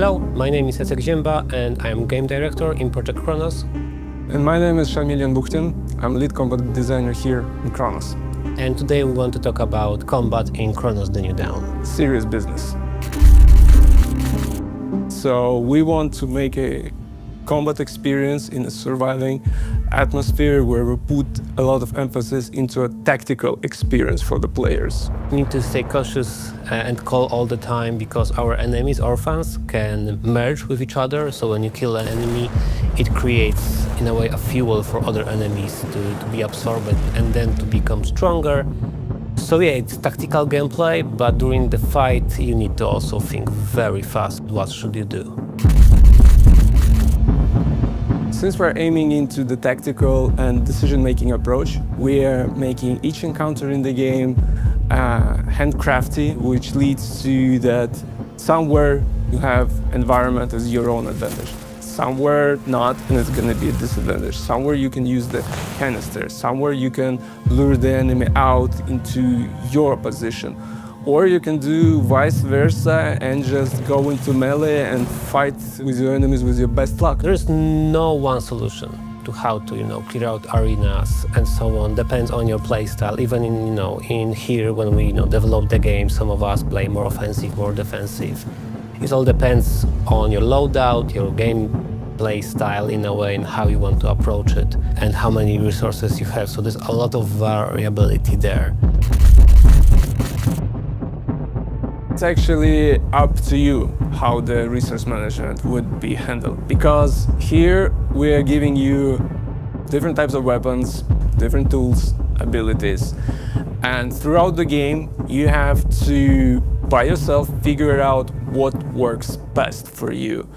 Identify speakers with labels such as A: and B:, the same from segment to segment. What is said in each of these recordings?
A: Hello, my name is Chequen and I am game director in Project Cronos.
B: And my name is Shamilian Bukhtin. I'm lead combat designer here in Cronos.
A: And today we want to talk about combat in Cronos the New Dawn.
B: Serious business. So we want to make a combat experience in a surviving atmosphere where we put a lot of emphasis into a tactical experience for the players.
A: We need to stay cautious and call all the time because our enemies, orphans, can merge with each other. So when you kill an enemy, it creates, in a way, a fuel for other enemies to be absorbed and then to become stronger. So yeah, it's tactical gameplay, but during the fight, you need to also think very fast. What should you do?
B: Since we're aiming into the tactical and decision-making approach, we are making each encounter in the game handcrafty, which leads to that somewhere you have environment as your own advantage. Somewhere not, and it's going to be a disadvantage. Somewhere you can use the canister. Somewhere you can lure the enemy out into your position. Or you can do vice versa and just go into melee and fight with your enemies with your best luck.
A: There is no one solution to how to, clear out arenas and so on. Depends on your playstyle. Even in here when we, develop the game, some of us play more offensive, more defensive. It all depends on your loadout, your gameplay style in a way, and how you want to approach it, and how many resources you have. So there's a lot of variability there.
B: It's actually up to you how the resource management would be handled, because here we are giving you different types of weapons, different tools, abilities, and throughout the game you have to, by yourself, figure out what works best for you,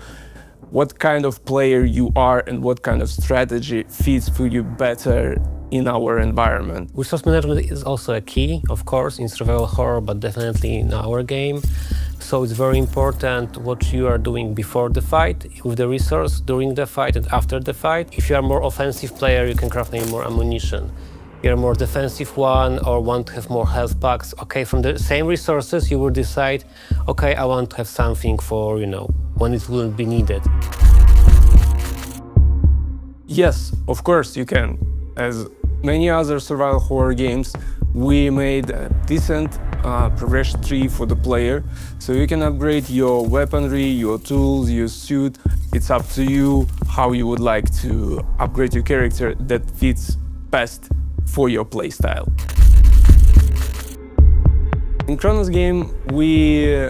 B: what kind of player you are and what kind of strategy fits for you better in our environment.
A: Resource management is also a key, of course, in survival horror, but definitely in our game. So it's very important what you are doing before the fight with the resource, during the fight and after the fight. If you are a more offensive player, you can craft maybe more ammunition. If you're a more defensive one or want to have more health packs, okay, from the same resources you will decide, okay, I want to have something for, when it will be needed.
B: Yes, of course you can. As many other survival horror games, we made a decent progression tree for the player, so you can upgrade your weaponry, your tools, your suit. It's up to you how you would like to upgrade your character that fits best for your playstyle. In Cronos game, we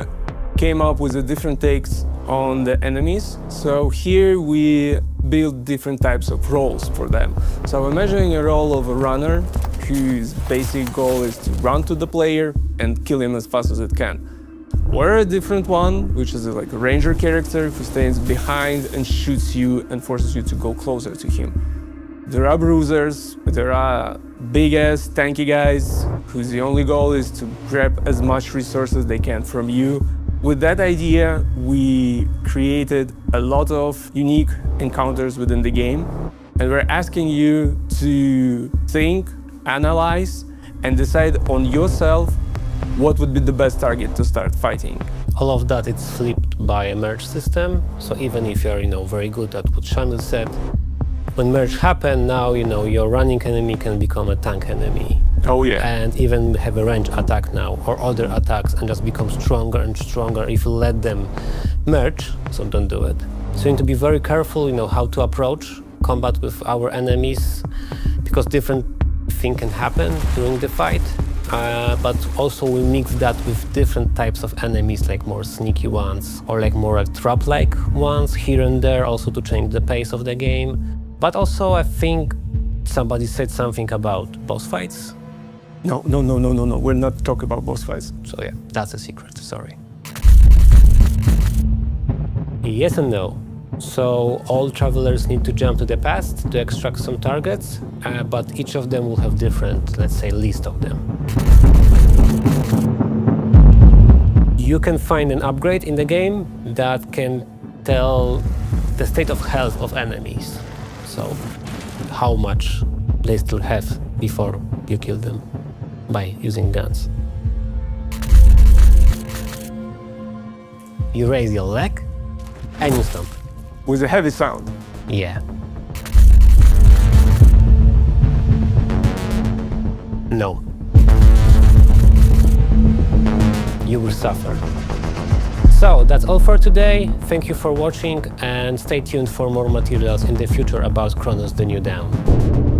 B: came up with different takes on the enemies. So here we build different types of roles for them. So I'm imagining a role of a runner whose basic goal is to run to the player and kill him as fast as it can. Or a different one, which is like a ranger character who stands behind and shoots you and forces you to go closer to him. There are bruisers, there are big-ass tanky guys whose the only goal is to grab as much resources they can from you. With that idea, we created a lot of unique encounters within the game, and we're asking you to think, analyze, and decide on yourself what would be the best target to start fighting.
A: All of that is flipped by a merge system, so even if you're very good at what Shamil said, when merge happen, now your running enemy can become a tank enemy.
B: Oh yeah.
A: And even have a range attack now, or other attacks, and just become stronger and stronger if you let them merge, so don't do it. So you need to be very careful, how to approach combat with our enemies, because different things can happen during the fight. But also we mix that with different types of enemies, like more sneaky ones, or like more trap-like ones here and there, also to change the pace of the game. But also I think somebody said something about boss fights.
B: No, we're not talking about boss fights.
A: So yeah, that's a secret, sorry. Yes and no. So all travelers need to jump to the past to extract some targets, but each of them will have different, let's say, list of them. You can find an upgrade in the game that can tell the state of health of enemies. So how much they still have before you kill them by using guns. You raise your leg, Any stomp.
B: with a heavy sound.
A: Yeah. No. You will suffer. So that's all for today. Thank you for watching and stay tuned for more materials in the future about Cronos the New Dawn.